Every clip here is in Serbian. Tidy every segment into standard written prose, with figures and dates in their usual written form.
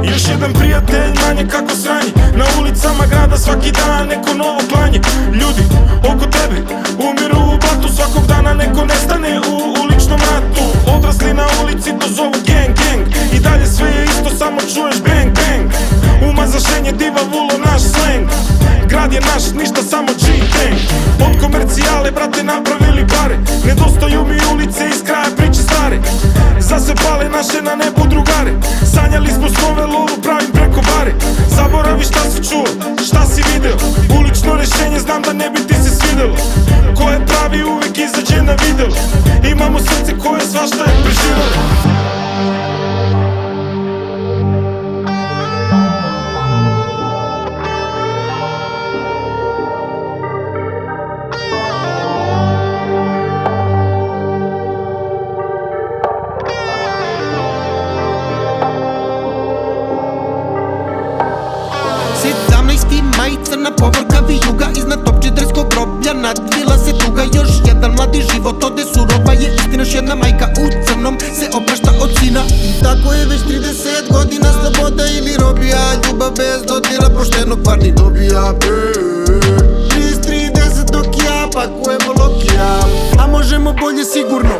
Još jedan prijatelj manje kako sranje. Na ulicama grada svaki dan neko novo klanje. Ljudi oko tebe umiru u blatu. Svakog dana neko nestane u uličnom ratu. Odrasli na ulici to zovu gang gang. I dalje sve je isto, samo čuješ bang bang. Umazašenje, diva, vulo, naš slang. Grad je naš, ništa, samo G-Tank. Od komercijale, brate, napravili pare. Nedostaju mi ulice iz kraja priče stare. Zase pale naše na nebu drugare. Sanjali smo snove, lovu pravim preko bare. Zaboravi šta si čuo, šta si video. Ulično rešenje, znam da ne bi ti se svidelo. Ko je pravi uvek izađe na video. Imamo srce koje svašta je preživelo. Maj, crna povorka vijuga iznad top 40 groblja, nadvila se tuga. Još jedan mladi život ode surova je istina. Još jedna majka u crnom se oprašta od sina. I tako je već 30 godina, sloboda ili robija. Ljubav bez dodira, poštenog parni dobija. 30 dok ja pakujemo lokija, a možemo bolje sigurno.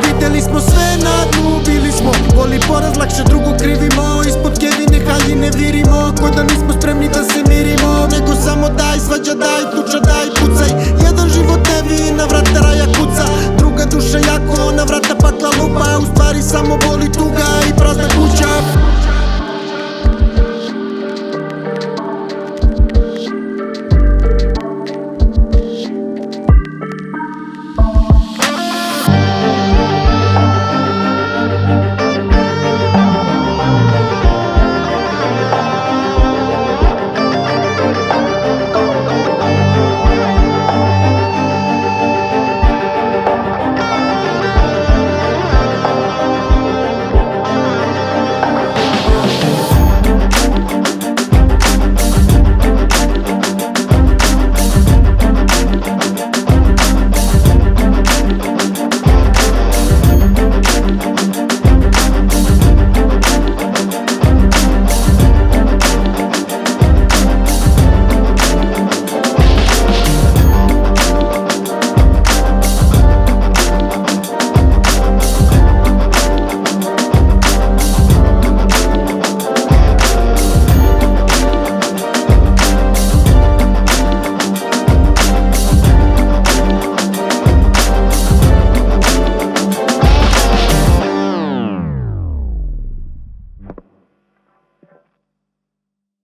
Videli smo sve na dnu, bili smo goli poraz, lakše drugu krivimo. Ispod kevine haljine virimo, ko da nismo spremni da se mirimo. Nego samo daj, svađa daj, tuča daj, pucaj. Jedan život nevi, na vrata raja kuca. Druga duša jako, na vrata pakla lupa. U stvari samo boli tuga i prazna kuća.